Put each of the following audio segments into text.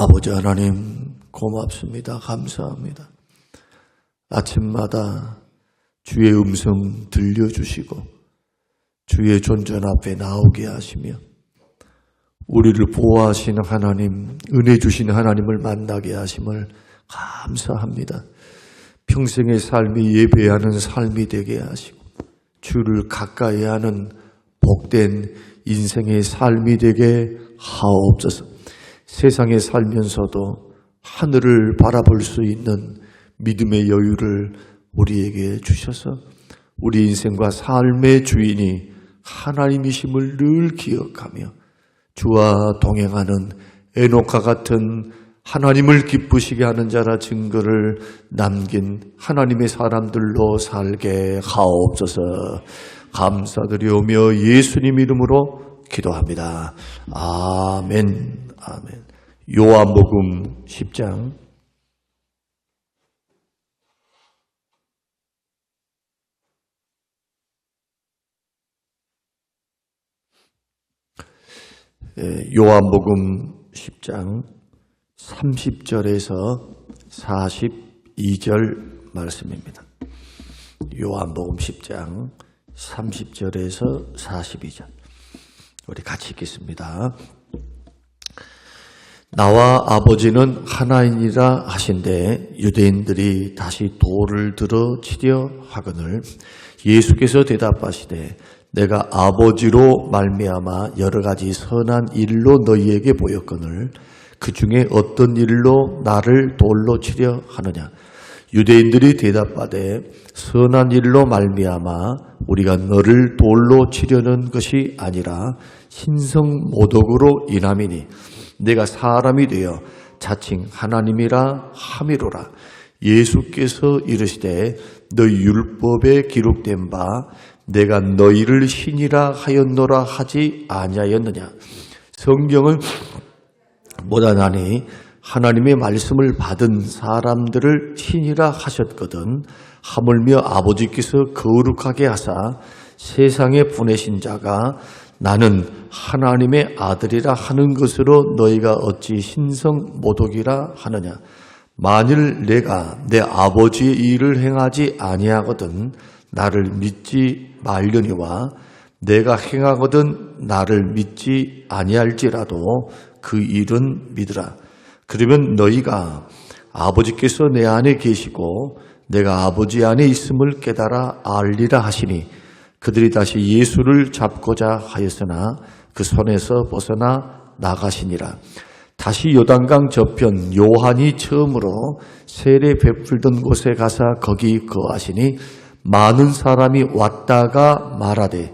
아버지 하나님 고맙습니다. 감사합니다. 아침마다 주의 음성 들려주시고 주의 존전 앞에 나오게 하시며 우리를 보호하시는 하나님, 은혜 주시는 하나님을 만나게 하심을 감사합니다. 평생의 삶이 예배하는 삶이 되게 하시고 주를 가까이 하는 복된 인생의 삶이 되게 하옵소서. 세상에 살면서도 하늘을 바라볼 수 있는 믿음의 여유를 우리에게 주셔서 우리 인생과 삶의 주인이 하나님이심을 늘 기억하며 주와 동행하는 에녹과 같은 하나님을 기쁘시게 하는 자라 증거를 남긴 하나님의 사람들로 살게 하옵소서. 감사드리오며 예수님 이름으로 기도합니다. 아멘. 아멘. 요한복음 10장 요한복음 10장 30절에서 42절 말씀입니다. 요한복음 10장 30절에서 42절 우리 같이 읽겠습니다. 나와 아버지는 하나이니라 하신대 유대인들이 다시 돌을 들어 치려 하거늘 예수께서 대답하시되 내가 아버지로 말미암아 여러 가지 선한 일로 너희에게 보였거늘 그 중에 어떤 일로 나를 돌로 치려 하느냐. 유대인들이 대답하되 선한 일로 말미암아 우리가 너를 돌로 치려는 것이 아니라 신성모독으로 인함이니 내가 사람이 되어 자칭 하나님이라 함이로라. 예수께서 이르시되 너희 율법에 기록된 바 내가 너희를 신이라 하였노라 하지 아니하였느냐. 성경은 못하나니 하나님의 말씀을 받은 사람들을 신이라 하셨거든 하물며 아버지께서 거룩하게 하사 세상에 보내신 자가 나는 하나님의 아들이라 하는 것으로 너희가 어찌 신성모독이라 하느냐. 만일 내가 내 아버지의 일을 행하지 아니하거든 나를 믿지 말려니와 내가 행하거든 나를 믿지 아니할지라도 그 일은 믿으라. 그러면 너희가 아버지께서 내 안에 계시고 내가 아버지 안에 있음을 깨달아 알리라 하시니 그들이 다시 예수를 잡고자 하였으나 그 손에서 벗어나 나가시니라. 다시 요단강 저편 요한이 처음으로 세례 베풀던 곳에 가서 거기 거하시니 많은 사람이 왔다가 말하되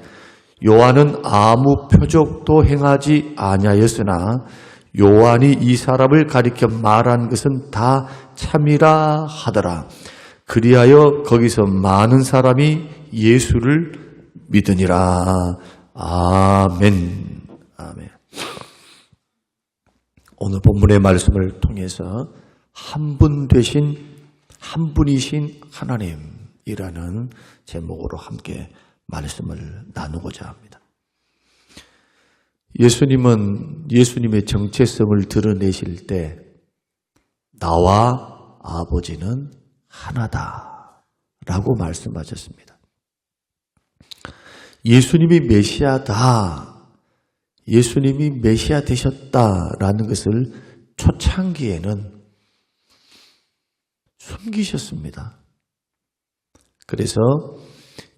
요한은 아무 표적도 행하지 아니하였으나 요한이 이 사람을 가리켜 말한 것은 다 참이라 하더라. 그리하여 거기서 많은 사람이 예수를 믿으니라. 아멘. 아멘. 오늘 본문의 말씀을 통해서 한 분이신 하나님이라는 제목으로 함께 말씀을 나누고자 합니다. 예수님은 예수님의 정체성을 드러내실 때 나와 아버지는 하나다라고 말씀하셨습니다. 예수님이 메시아다, 예수님이 메시아 되셨다라는 것을 초창기에는 숨기셨습니다. 그래서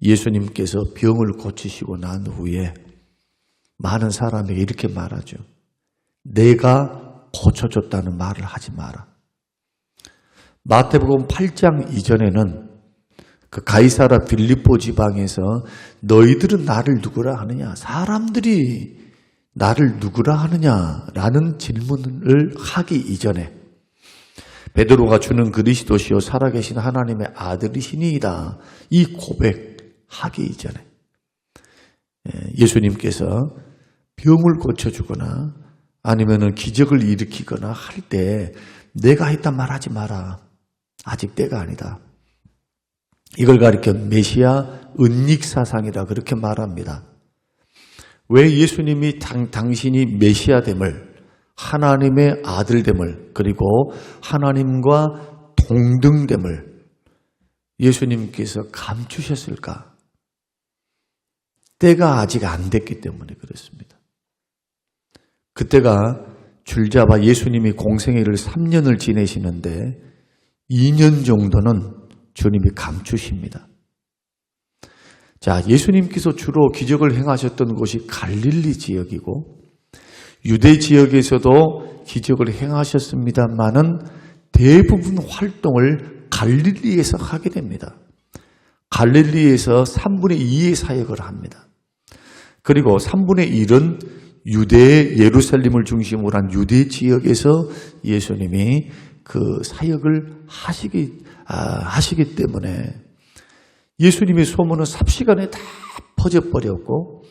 예수님께서 병을 고치시고 난 후에 많은 사람에게 이렇게 말하죠. 내가 고쳐줬다는 말을 하지 마라. 마태복음 8장 이전에는 그 가이사라 빌립보 지방에서 너희들은 나를 누구라 하느냐, 사람들이 나를 누구라 하느냐라는 질문을 하기 이전에 베드로가 주는 그리스도시요 살아계신 하나님의 아들이시니이다 이 고백하기 이전에 예수님께서 병을 고쳐주거나 아니면은 기적을 일으키거나 할 때 내가 했단 말 하지 마라. 아직 때가 아니다. 이걸 가리켜 메시아 은닉사상이라 그렇게 말합니다. 왜 예수님이 당신이 메시아됨을 하나님의 아들됨을, 그리고 하나님과 동등됨을 예수님께서 감추셨을까? 때가 아직 안 됐기 때문에 그렇습니다. 그때가 줄잡아 예수님이 공생애를 3년을 지내시는데 2년 정도는 주님이 감추십니다. 자, 예수님께서 주로 기적을 행하셨던 곳이 갈릴리 지역이고 유대 지역에서도 기적을 행하셨습니다만은 대부분 활동을 갈릴리에서 하게 됩니다. 갈릴리에서 3분의 2의 사역을 합니다. 그리고 3분의 1은 유대 예루살렘을 중심으로 한 유대 지역에서 예수님이 그 사역을 하시기 때문에 예수님의 소문은 삽시간에 다 퍼져버렸고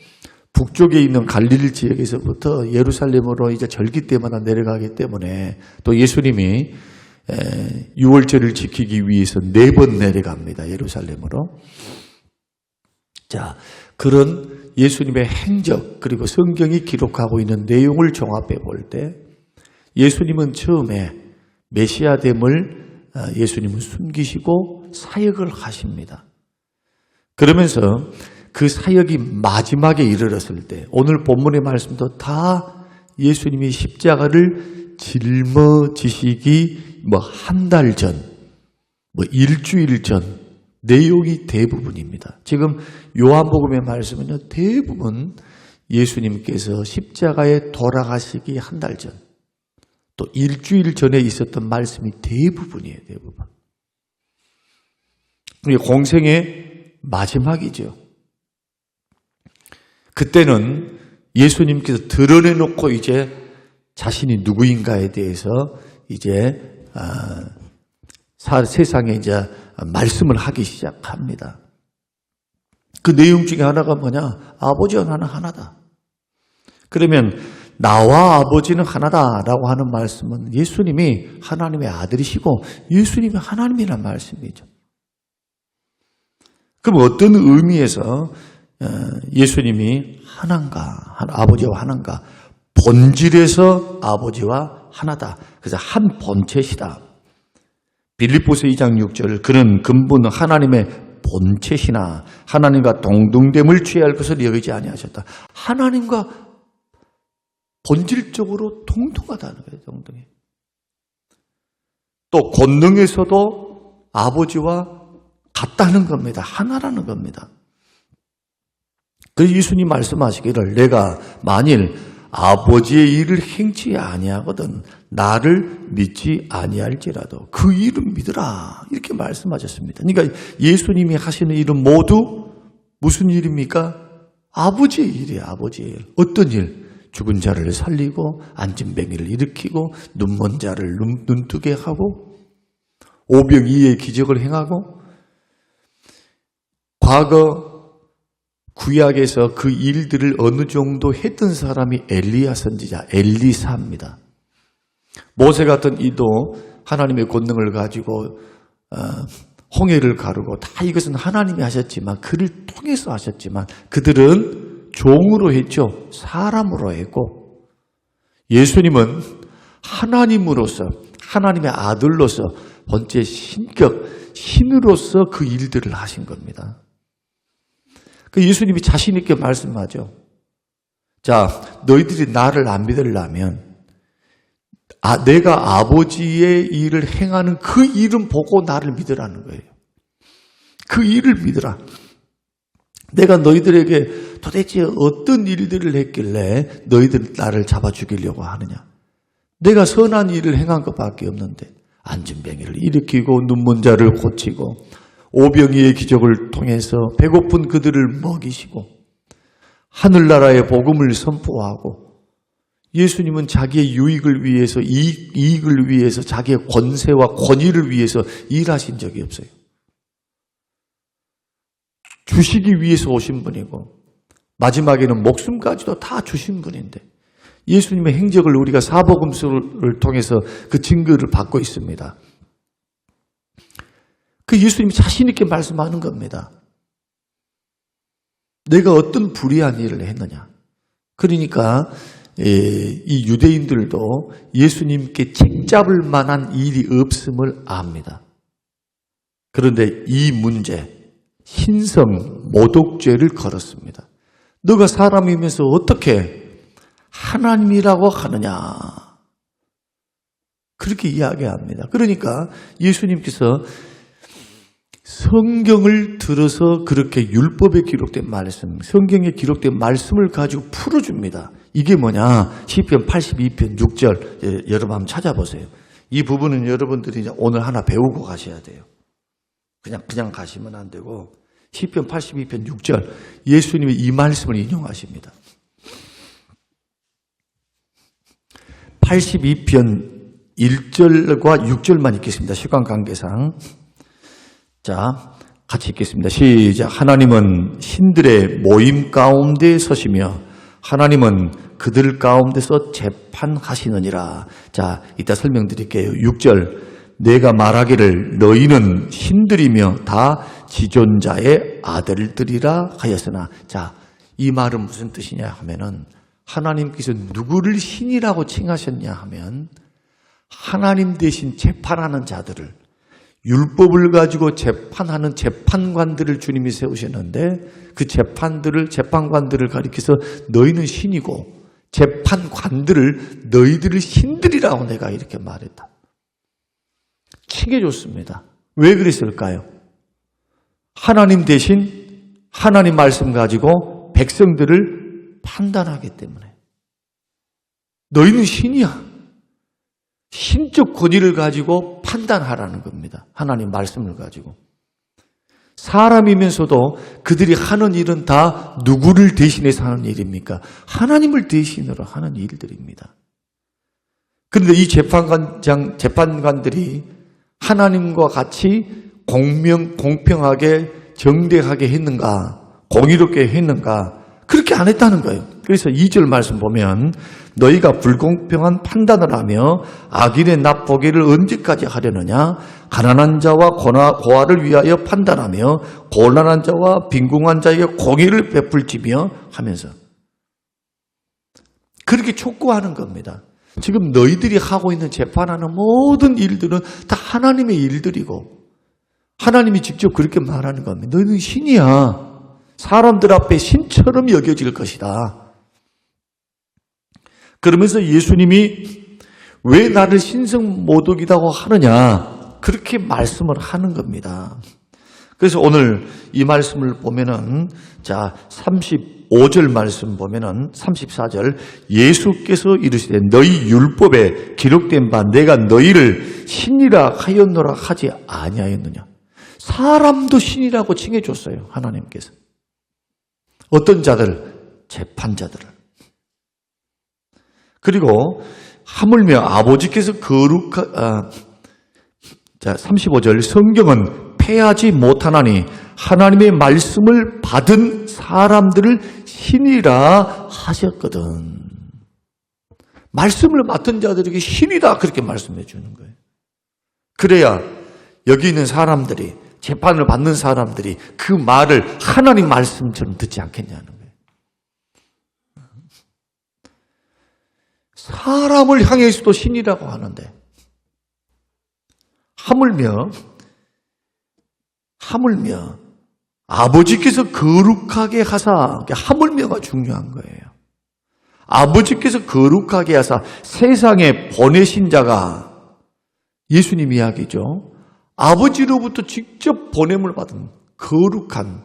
북쪽에 있는 갈릴리 지역에서부터 예루살렘으로 이제 절기 때마다 내려가기 때문에 또 예수님이 유월절을 지키기 위해서 4번 내려갑니다. 예루살렘으로. 자, 그런 예수님의 행적 그리고 성경이 기록하고 있는 내용을 종합해 볼 때 예수님은 처음에 메시아됨을 예수님은 숨기시고 사역을 하십니다. 그러면서 그 사역이 마지막에 이르렀을 때 오늘 본문의 말씀도 다 예수님이 십자가를 짊어지시기 한 달 전, 일주일 전 내용이 대부분입니다. 지금 요한복음의 말씀은요, 대부분 예수님께서 십자가에 돌아가시기 한 달 전, 또 일주일 전에 있었던 말씀이 대부분이에요, 대부분. 공생의 마지막이죠. 그때는 예수님께서 드러내놓고 이제 자신이 누구인가에 대해서 이제 세상에 이제 말씀을 하기 시작합니다. 그 내용 중에 하나가 뭐냐? 아버지와 나는 하나다. 그러면 나와 아버지는 하나다라고 하는 말씀은 예수님이 하나님의 아들이시고 예수님이 하나님이라는 말씀이죠. 그럼 어떤 의미에서 예수님이 하나인가? 아버지와 하나인가? 본질에서 아버지와 하나다. 그래서 한 본체시다. 빌립보서 2장 6절 그는 근본 하나님의 본체시나 하나님과 동등됨을 취할 것을 여기지 아니하셨다. 하나님과 본질적으로 동등하다는 거예요. 동등해. 또 권능에서도 아버지와 같다는 겁니다. 하나라는 겁니다. 그래서 예수님 말씀하시기를 내가 만일 아버지의 일을 행치 아니하거든 나를 믿지 아니할지라도 그 일은 믿으라 이렇게 말씀하셨습니다. 그러니까 예수님이 하시는 일은 모두 무슨 일입니까? 아버지의 일이에요. 아버지의 일. 어떤 일? 죽은 자를 살리고 안진뱅이를 일으키고 눈먼 자를 눈뜨게 하고 오병이의 기적을 행하고 과거 구약에서 그 일들을 어느 정도 했던 사람이 엘리야 선지자, 엘리사입니다. 모세 같은 이도 하나님의 권능을 가지고 홍해를 가르고 다 이것은 하나님이 하셨지만 그를 통해서 하셨지만 그들은 종으로 했죠. 사람으로 했고 예수님은 하나님으로서 하나님의 아들로서 번째 신격, 신으로서 그 일들을 하신 겁니다. 그 예수님이 자신 있게 말씀하죠. 자, 너희들이 나를 안 믿으려면 내가 아버지의 일을 행하는 그 일은 보고 나를 믿으라는 거예요. 그 일을 믿으라. 내가 너희들에게 도대체 어떤 일들을 했길래 너희들 나를 잡아 죽이려고 하느냐. 내가 선한 일을 행한 것밖에 없는데 안진뱅이를 일으키고 눈먼 자를 고치고 오병이의 기적을 통해서 배고픈 그들을 먹이시고 하늘나라의 복음을 선포하고 예수님은 자기의 유익을 위해서 이익을 위해서 자기의 권세와 권위를 위해서 일하신 적이 없어요. 주시기 위해서 오신 분이고 마지막에는 목숨까지도 다 주신 분인데 예수님의 행적을 우리가 사복음서를 통해서 그 증거를 받고 있습니다. 그 예수님이 자신 있게 말씀하는 겁니다. 내가 어떤 불의한 일을 했느냐. 그러니까 이 유대인들도 예수님께 책잡을 만한 일이 없음을 압니다. 그런데 이 문제, 신성 모독죄를 걸었습니다. 너가 사람이면서 어떻게 하나님이라고 하느냐, 그렇게 이야기합니다. 그러니까 예수님께서 성경을 들어서 그렇게 율법에 기록된 말씀, 성경에 기록된 말씀을 가지고 풀어줍니다. 이게 뭐냐? 시편 82편 6절 여러분 한번 찾아보세요. 이 부분은 여러분들이 이제 오늘 하나 배우고 가셔야 돼요. 그냥 가시면 안 되고 시편 82편 6절 예수님이 이 말씀을 인용하십니다. 82편 1절과 6절만 읽겠습니다. 시간 관계상. 자, 같이 읽겠습니다. 시작. 하나님은 신들의 모임 가운데 서시며 하나님은 그들 가운데서 재판하시느니라. 자, 이따 설명드릴게요. 6절. 내가 말하기를 너희는 신들이며 다 지존자의 아들들이라 하였으나. 자, 이 말은 무슨 뜻이냐 하면은 하나님께서 누구를 신이라고 칭하셨냐 하면 하나님 대신 재판하는 자들을, 율법을 가지고 재판하는 재판관들을 주님이 세우셨는데 그 재판관들을 가리켜서 너희는 신이고 재판관들을 너희들을 신들이라고 내가 이렇게 말했다. 칭해줬습니다. 왜 그랬을까요? 하나님 대신 하나님 말씀 가지고 백성들을 판단하기 때문에. 너희는 신이야. 신적 권위를 가지고 판단하라는 겁니다. 하나님 말씀을 가지고. 사람이면서도 그들이 하는 일은 다 누구를 대신해서 하는 일입니까? 하나님을 대신으로 하는 일들입니다. 그런데 이 재판관들이 하나님과 같이 공평하게 정대하게 했는가? 공의롭게 했는가? 그렇게 안 했다는 거예요. 그래서 2절 말씀 보면 너희가 불공평한 판단을 하며 악인의 납보기를 언제까지 하려느냐? 가난한 자와 고아를 위하여 판단하며 곤란한 자와 빈궁한 자에게 공의를 베풀지며 하면서 그렇게 촉구하는 겁니다. 지금 너희들이 하고 있는 재판하는 모든 일들은 다 하나님의 일들이고 하나님이 직접 그렇게 말하는 겁니다. 너희는 신이야. 사람들 앞에 신처럼 여겨질 것이다. 그러면서 예수님이 왜 나를 신성모독이라고 하느냐, 그렇게 말씀을 하는 겁니다. 그래서 오늘 이 말씀을 보면은, 자, 35절 말씀 보면은 34절, 예수께서 이르시되 너희 율법에 기록된 바 내가 너희를 신이라 하였노라 하지 아니하였느냐. 사람도 신이라고 칭해줬어요, 하나님께서. 어떤 자들? 재판자들을. 그리고 하물며 아버지께서 자, 35절, 성경은 패하지 못하나니 하나님의 말씀을 받은 사람들을 신이라 하셨거든. 말씀을 맡은 자들에게 신이다, 그렇게 말씀해 주는 거예요. 그래야 여기 있는 사람들이, 재판을 받는 사람들이 그 말을 하나님 말씀처럼 듣지 않겠냐는 거예요. 사람을 향해서도 신이라고 하는데 하물며 아버지께서 거룩하게 하사, 하물며가 중요한 거예요. 아버지께서 거룩하게 하사 세상에 보내신 자가, 예수님 이야기죠. 아버지로부터 직접 보냄을 받은 거룩한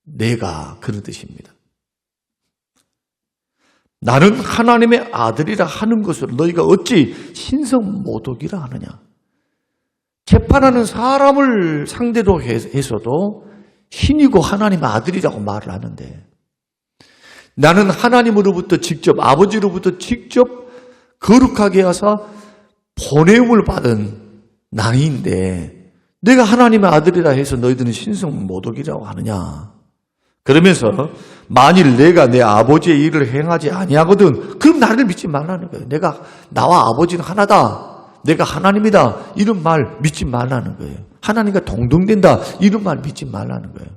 내가, 그런 뜻입니다. 나는 하나님의 아들이라 하는 것으로 너희가 어찌 신성모독이라 하느냐. 재판하는 사람을 상대로 해서도 신이고 하나님의 아들이라고 말을 하는데, 나는 하나님으로부터 직접, 아버지로부터 직접 거룩하게 하사 보냄을 받은 나인데 내가 하나님의 아들이라 해서 너희들은 신성모독이라고 하느냐. 그러면서 만일 내가 내 아버지의 일을 행하지 아니하거든, 그럼 나를 믿지 말라는 거예요. 나와 아버지는 하나다, 내가 하나님이다, 이런 말 믿지 말라는 거예요. 하나님과 동등된다, 이런 말 믿지 말라는 거예요.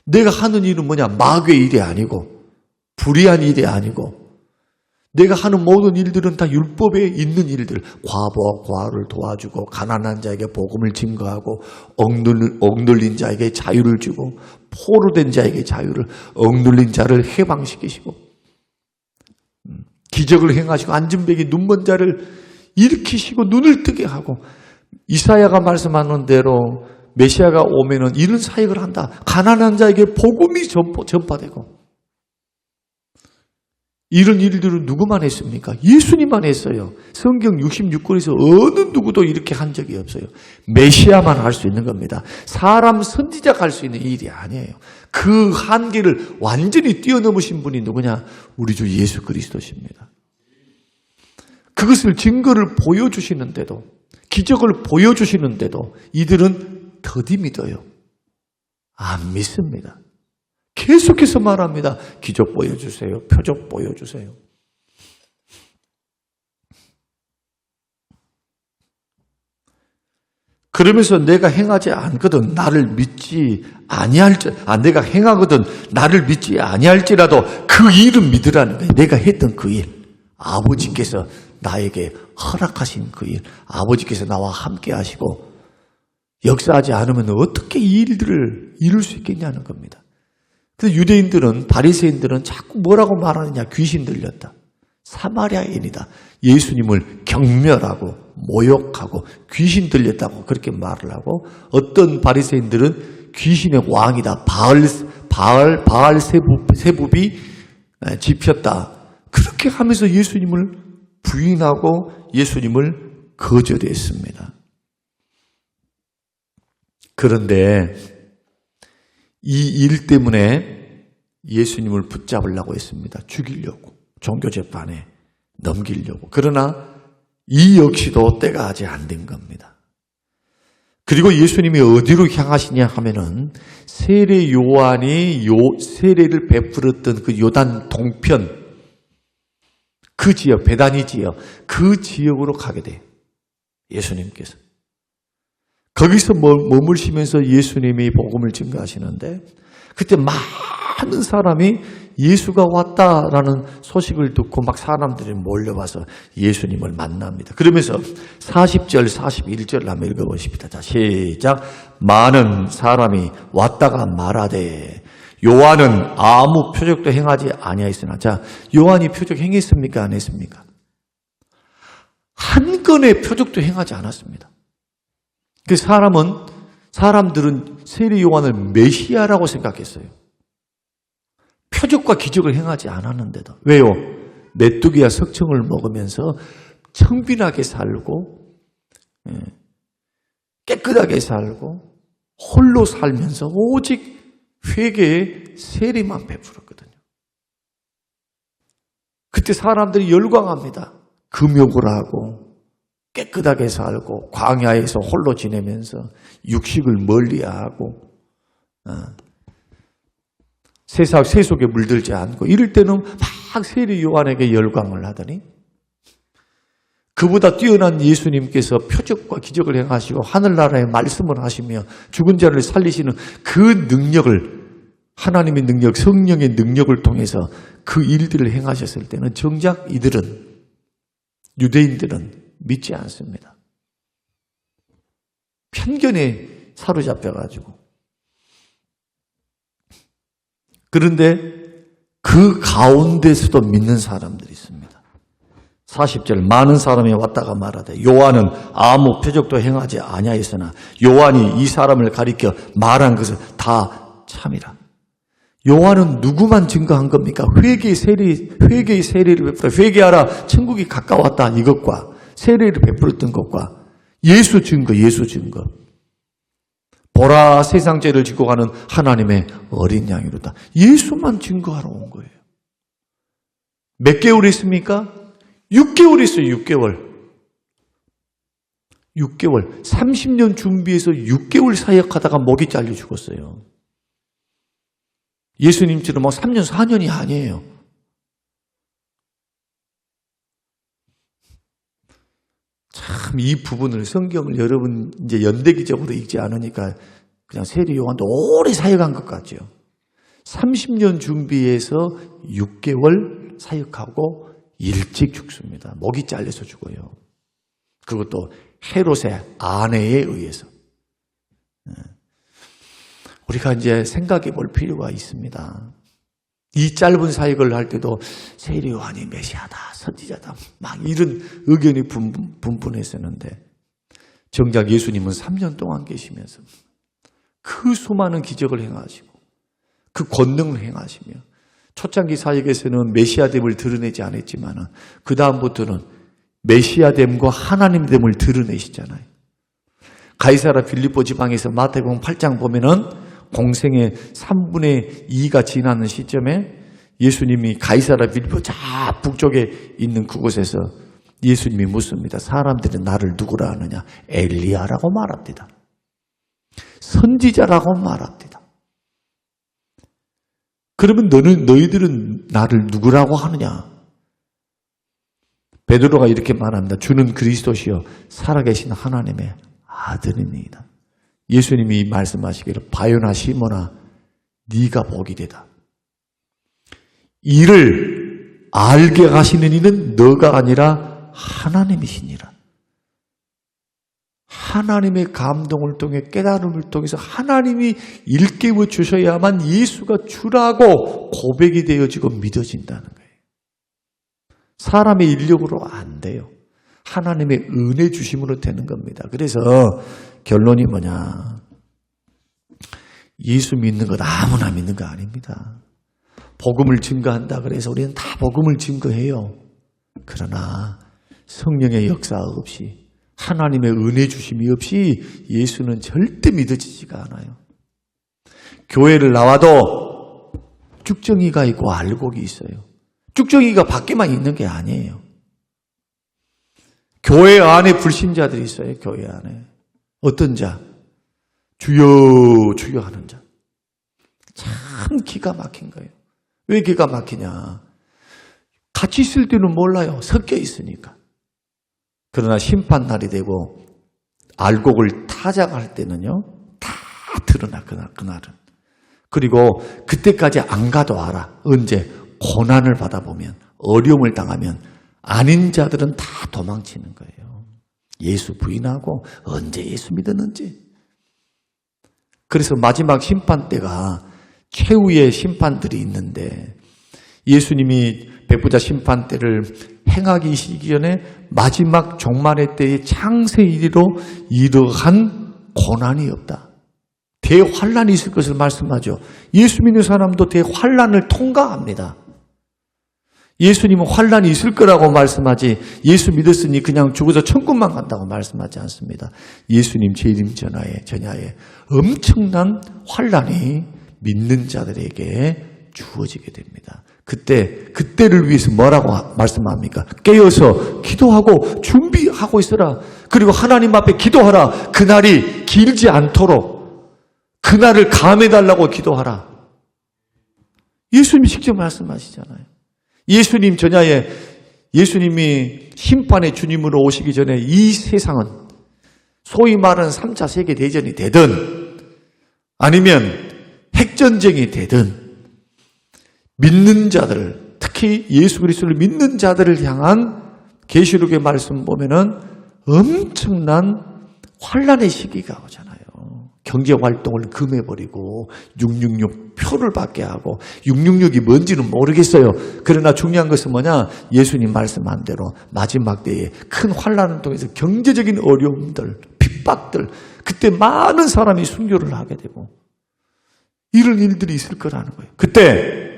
내가 하는 일은 뭐냐? 마귀의 일이 아니고 불의한 일이 아니고 내가 하는 모든 일들은 다 율법에 있는 일들. 과부와 과부를 도와주고 가난한 자에게 복음을 증거하고 억눌린 자에게 자유를 주고 포로된 자에게 자유를, 억눌린 자를 해방시키시고 기적을 행하시고 안진뱅이 눈먼 자를 일으키시고 눈을 뜨게 하고, 이사야가 말씀하는 대로 메시아가 오면은 이런 사역을 한다. 가난한 자에게 복음이 전파되고. 이런 일들을 누구만 했습니까? 예수님만 했어요. 성경 66권에서 어느 누구도 이렇게 한 적이 없어요. 메시아만 할 수 있는 겁니다. 사람 선지자가 할 수 있는 일이 아니에요. 그 한계를 완전히 뛰어넘으신 분이 누구냐? 우리 주 예수 그리스도십니다. 그것을 증거를 보여주시는데도, 기적을 보여주시는데도 이들은 더디 믿어요. 안 믿습니다. 계속해서 말합니다. 기적 보여주세요. 표적 보여주세요. 그러면서 내가 행하지 않거든 나를 믿지 내가 행하거든 나를 믿지 아니할지라도 그 일은 믿으라는 거예요. 내가 했던 그 일, 아버지께서 나에게 허락하신 그 일, 아버지께서 나와 함께 하시고 역사하지 않으면 어떻게 이 일들을 이룰 수 있겠냐는 겁니다. 그래서 유대인들은, 바리새인들은 자꾸 뭐라고 말하느냐? 귀신 들렸다. 사마리아인이다. 예수님을 경멸하고 모욕하고 귀신 들렸다고 그렇게 말을 하고, 어떤 바리새인들은 귀신의 왕이다. 바알세붑이 집혔다. 그렇게 하면서 예수님을 부인하고 예수님을 거절했습니다. 그런데 이 일 때문에 예수님을 붙잡으려고 했습니다. 죽이려고, 종교재판에 넘기려고. 그러나 이 역시도 때가 아직 안 된 겁니다. 그리고 예수님이 어디로 향하시냐 하면은 세례 요한이 세례를 베풀었던 그 요단 동편, 그 지역, 베다니 지역, 그 지역으로 가게 돼요. 예수님께서. 거기서 머물시면서 예수님이 복음을 증거하시는데, 그때 많은 사람이 예수가 왔다라는 소식을 듣고 막 사람들이 몰려와서 예수님을 만납니다. 그러면서 40절, 41절을 한번 읽어보십니다. 자, 시작. 많은 사람이 왔다가 말하되 요한은 아무 표적도 행하지 아니하였으나. 자, 요한이 표적 행했습니까? 안 했습니까? 한 건의 표적도 행하지 않았습니다. 그 사람들은 세례 요한을 메시아라고 생각했어요. 표적과 기적을 행하지 않았는데도. 왜요? 메뚜기와 석청을 먹으면서 청빈하게 살고 깨끗하게 살고 홀로 살면서 오직 회개의 세례만 베풀었거든요. 그때 사람들이 열광합니다. 금욕을 하고 깨끗하게 살고 광야에서 홀로 지내면서 육식을 멀리하고 세속에 물들지 않고 이럴 때는 막 세례 요한에게 열광을 하더니, 그보다 뛰어난 예수님께서 표적과 기적을 행하시고 하늘나라의 말씀을 하시며 죽은 자를 살리시는 그 능력을, 하나님의 능력, 성령의 능력을 통해서 그 일들을 행하셨을 때는 정작 유대인들은 믿지 않습니다. 편견에 사로잡혀가지고. 그런데 그 가운데서도 믿는 사람들이 있습니다. 40절, 많은 사람이 왔다가 말하되 요한은 아무 표적도 행하지 아니하였으나 요한이 이 사람을 가리켜 말한 것은 다 참이라. 요한은 누구만 증거한 겁니까? 회개의 세례를 베풀어 회개하라 천국이 가까웠다 이것과 세례를 베풀었던 것과 예수 증거. 보라 세상 죄를 지고 가는 하나님의 어린 양이로다. 예수만 증거하러 온 거예요. 몇 개월 있습니까? 6개월 있어요. 6개월. 30년 준비해서 6개월 사역하다가 목이 잘려 죽었어요. 예수님처럼 3년, 4년이 아니에요. 참 이 부분을, 성경을 여러분 이제 연대기적으로 읽지 않으니까 그냥 세례 요한도 오래 사역한 것 같죠. 30년 준비해서 6개월 사역하고 일찍 죽습니다. 목이 잘려서 죽어요. 그것도 헤롯의 아내에 의해서. 우리가 이제 생각해 볼 필요가 있습니다. 이 짧은 사역을 할 때도 세례 요한이 메시아다, 선지자다, 막 이런 의견이 분분했었는데 정작 예수님은 3년 동안 계시면서 그 수많은 기적을 행하시고 그 권능을 행하시며 초창기 사역에서는 메시아됨을 드러내지 않았지만 그 다음부터는 메시아됨과 하나님됨을 드러내시잖아요. 가이사라 빌립보 지방에서 마태복음 8장 보면은 공생의 3분의 2가 지나는 시점에 예수님이 가이사라 빌립보 저 북쪽에 있는 그곳에서 예수님이 묻습니다. 사람들이 나를 누구라 하느냐? 엘리야라고 말합니다. 선지자라고 말합니다. 그러면 너희들은 나를 누구라고 하느냐? 베드로가 이렇게 말합니다. 주는 그리스도시요 살아계신 하나님의 아들입니다. 예수님이 말씀하시기를 바요나 시몬아 네가 복이 되다. 이를 알게 하시는 이는 너가 아니라 하나님이시니라. 하나님의 감동을 통해 깨달음을 통해서 하나님이 일깨워 주셔야만 예수가 주라고 고백이 되어지고 믿어진다는 거예요. 사람의 인력으로 안 돼요. 하나님의 은혜 주심으로 되는 겁니다. 그래서 결론이 뭐냐? 예수 믿는 것 아무나 믿는 거 아닙니다. 복음을 증거한다 그래서 우리는 다 복음을 증거해요. 그러나 성령의 역사 없이 하나님의 은혜 주심이 없이 예수는 절대 믿어지지가 않아요. 교회를 나와도 쭉정이가 있고 알곡이 있어요. 쭉정이가 밖에만 있는 게 아니에요. 교회 안에 불신자들이 있어요. 교회 안에. 어떤 자? 주여 주여 하는 자. 참 기가 막힌 거예요. 왜 기가 막히냐? 같이 있을 때는 몰라요. 섞여 있으니까. 그러나 심판날이 되고 알곡을 타작할 때는요. 다 드러나 그날은. 그리고 그때까지 안 가도 알아. 언제? 고난을 받아보면 어려움을 당하면 아닌 자들은 다 도망치는 거예요. 예수 부인하고 언제 예수 믿었는지. 그래서 마지막 심판 때가 최후의 심판들이 있는데 예수님이 백부자 심판 때를 행하기 전에 마지막 종말의 때의 창세 이리로 이러한 고난이 없다. 대환란이 있을 것을 말씀하죠. 예수 믿는 사람도 대환란을 통과합니다. 예수님은 환란이 있을 거라고 말씀하지 예수 믿었으니 그냥 죽어서 천국만 간다고 말씀하지 않습니다. 예수님 재림 전야에 엄청난 환란이 믿는 자들에게 주어지게 됩니다. 그때를 위해서 뭐라고 말씀합니까? 깨어서 기도하고 준비하고 있어라. 그리고 하나님 앞에 기도하라. 그날이 길지 않도록 그날을 감해달라고 기도하라. 예수님이 직접 말씀하시잖아요. 예수님 전야에 예수님이 심판의 주님으로 오시기 전에 이 세상은 소위 말하는 3차 세계대전이 되든 아니면 핵전쟁이 되든 믿는 자들, 특히 예수 그리스도를 믿는 자들을 향한 계시록의 말씀 보면은 엄청난 환란의 시기가 오잖아요. 경제활동을 금해버리고 666 표를 받게 하고 666이 뭔지는 모르겠어요. 그러나 중요한 것은 뭐냐? 예수님 말씀한 대로 마지막 때에 큰 환란을 통해서 경제적인 어려움들, 핍박들, 그때 많은 사람이 순교를 하게 되고 이런 일들이 있을 거라는 거예요. 그때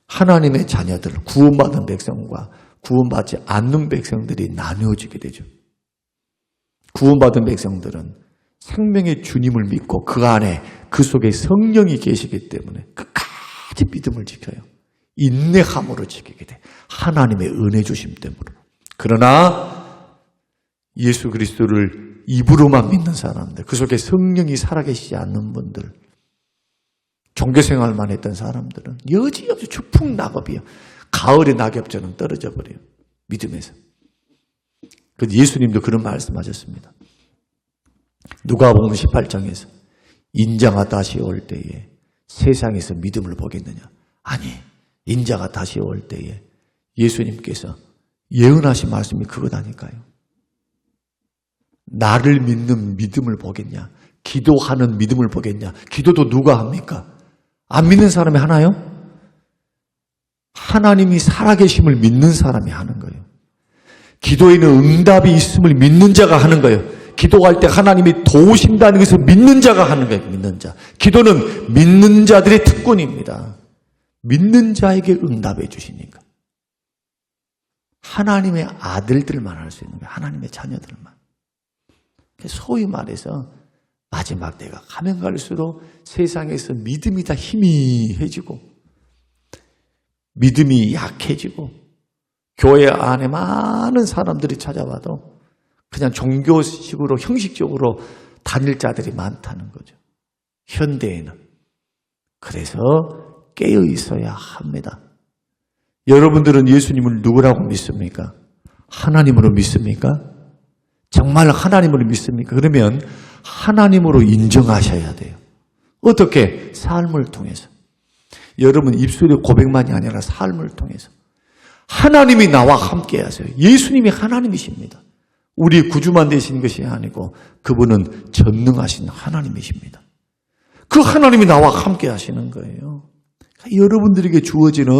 하나님의 자녀들, 구원받은 백성과 구원받지 않는 백성들이 나누어지게 되죠. 구원받은 백성들은 생명의 주님을 믿고 그 안에 그 속에 성령이 계시기 때문에 끝까지 믿음을 지켜요. 인내함으로 지키게 돼. 하나님의 은혜 주심 때문에. 그러나 예수 그리스도를 입으로만 믿는 사람들, 그 속에 성령이 살아계시지 않는 분들, 종교생활만 했던 사람들은 여지없이 추풍 낙엽이요. 가을의 낙엽처럼 떨어져 버려요. 믿음에서. 그래서 예수님도 그런 말씀하셨습니다. 누가복음 18장에서 인자가 다시 올 때에 세상에서 믿음을 보겠느냐? 아니, 인자가 다시 올 때에 예수님께서 예언하신 말씀이 그거다니까요. 나를 믿는 믿음을 보겠냐? 기도하는 믿음을 보겠냐? 기도도 누가 합니까? 안 믿는 사람이 하나요? 하나님이 살아계심을 믿는 사람이 하는 거예요. 기도에는 응답이 있음을 믿는 자가 하는 거예요. 기도할 때 하나님이 도우신다는 것을 믿는 자가 하는 거예요. 믿는 자. 기도는 믿는 자들의 특권입니다. 믿는 자에게 응답해 주시니까. 하나님의 아들들만 할 수 있는 거예요. 하나님의 자녀들만. 소위 말해서 마지막 때가 가면 갈수록 세상에서 믿음이 다 희미해지고 믿음이 약해지고 교회 안에 많은 사람들이 찾아와도 그냥 종교식으로 형식적으로 다닐 자들이 많다는 거죠. 현대에는. 그래서 깨어 있어야 합니다. 여러분들은 예수님을 누구라고 믿습니까? 하나님으로 믿습니까? 정말 하나님으로 믿습니까? 그러면 하나님으로 인정하셔야 돼요. 어떻게? 삶을 통해서. 여러분 입술의 고백만이 아니라 삶을 통해서. 하나님이 나와 함께 하세요. 예수님이 하나님이십니다. 우리 구주만 되신 것이 아니고 그분은 전능하신 하나님이십니다. 그 하나님이 나와 함께 하시는 거예요. 여러분들에게 주어지는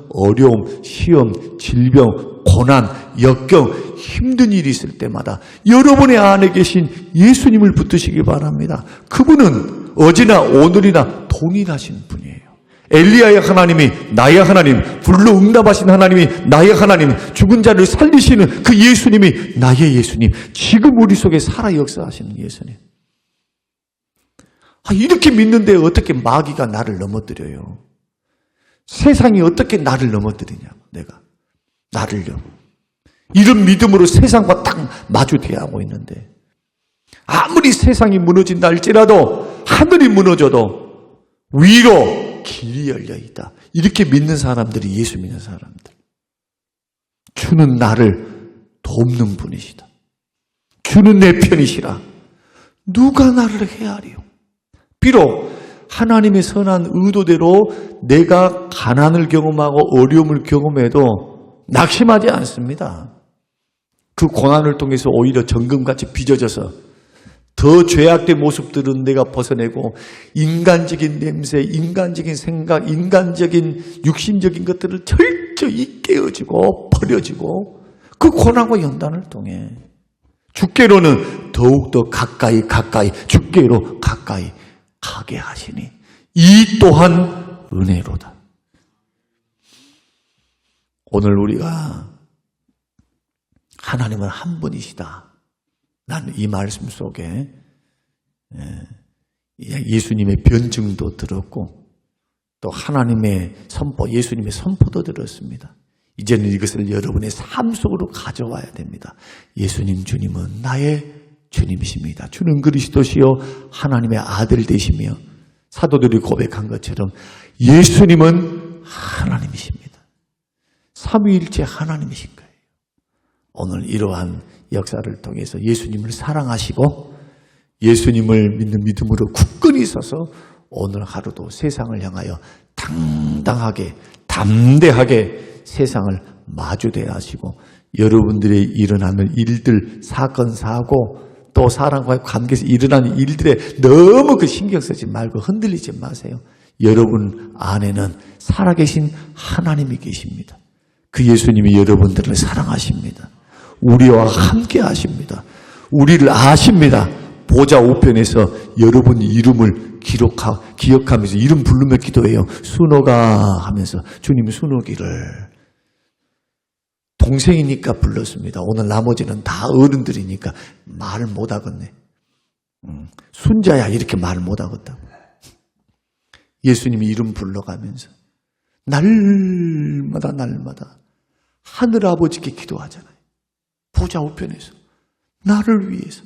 어려움, 시험, 질병, 고난, 역경, 힘든 일이 있을 때마다 여러분의 안에 계신 예수님을 붙드시기 바랍니다. 그분은 어제나 오늘이나 동일하신 분이에요. 엘리야의 하나님이 나의 하나님, 불로 응답하신 하나님이 나의 하나님, 죽은 자를 살리시는 그 예수님이 나의 예수님, 지금 우리 속에 살아 역사하시는 예수님. 이렇게 믿는데 어떻게 마귀가 나를 넘어뜨려요? 세상이 어떻게 나를 넘어뜨리냐, 내가. 나를요. 이런 믿음으로 세상과 딱 마주 대하고 있는데, 아무리 세상이 무너진다 할지라도, 하늘이 무너져도, 위로 길이 열려 있다. 이렇게 믿는 사람들이 예수 믿는 사람들. 주는 나를 돕는 분이시다. 주는 내 편이시라. 누가 나를 헤아리요? 비록 하나님의 선한 의도대로 내가 가난을 경험하고 어려움을 경험해도 낙심하지 않습니다. 그 고난을 통해서 오히려 정금같이 빚어져서 더 죄악된 모습들은 내가 벗어내고 인간적인 냄새, 인간적인 생각, 인간적인 육신적인 것들을 철저히 깨어지고 버려지고 그 고난과 연단을 통해 주께로는 더욱더 가까이 주께로 가까이 가게 하시니 이 또한 은혜로다. 오늘 우리가 하나님은 한 분이시다. 나는 이 말씀 속에 예수님의 변증도 들었고 또 하나님의 선포, 예수님의 선포도 들었습니다. 이제는 이것을 여러분의 삶 속으로 가져와야 됩니다. 예수님 주님은 나의 주님이십니다. 주는 그리스도시요 하나님의 아들 되시며 사도들이 고백한 것처럼 예수님은 하나님이십니다. 삼위일체 하나님이신 거예요. 오늘 이러한 역사를 통해서 예수님을 사랑하시고 예수님을 믿는 믿음으로 굳건히 서서 오늘 하루도 세상을 향하여 당당하게 담대하게 세상을 마주대하시고 여러분들의 일어나는 일들, 사건, 사고 또 사람과의 관계에서 일어나는 일들에 너무 그 신경 쓰지 말고 흔들리지 마세요. 여러분 안에는 살아계신 하나님이 계십니다. 그 예수님이 여러분들을 사랑하십니다. 우리와 함께 하십니다. 우리를 아십니다. 보좌 우편에서 여러분 이름을 기억하면서 이름 부르며 기도해요. 순호가 하면서 주님 순호기를 동생이니까 불렀습니다. 오늘 나머지는 다 어른들이니까 말을 못하겠네. 순자야 이렇게 말을 못하겠다고. 예수님이 이름 불러가면서 날마다 하늘아버지께 기도하잖아요. 보좌 우편에서 나를 위해서.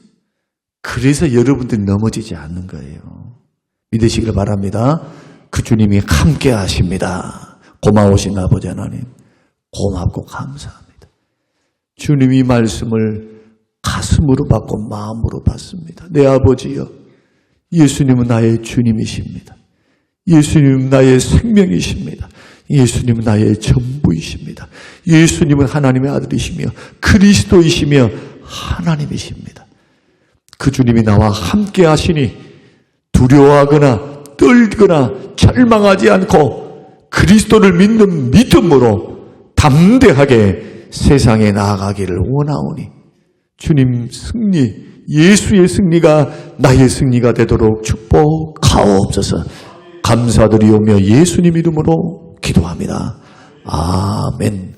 그래서 여러분들이 넘어지지 않는 거예요. 믿으시길 바랍니다. 그 주님이 함께 하십니다. 고마우신 아버지 하나님 고맙고 감사합니다. 주님이 말씀을 가슴으로 받고 마음으로 받습니다. 내 아버지여, 예수님은 나의 주님이십니다. 예수님은 나의 생명이십니다. 예수님은 나의 전부이십니다. 예수님은 하나님의 아들이시며 그리스도이시며 하나님이십니다. 그 주님이 나와 함께 하시니 두려워하거나 떨거나 절망하지 않고 그리스도를 믿는 믿음으로 담대하게 세상에 나아가기를 원하오니 주님 승리, 예수의 승리가 나의 승리가 되도록 축복하옵소서. 감사드리오며 예수님 이름으로 기도합니다. 아멘.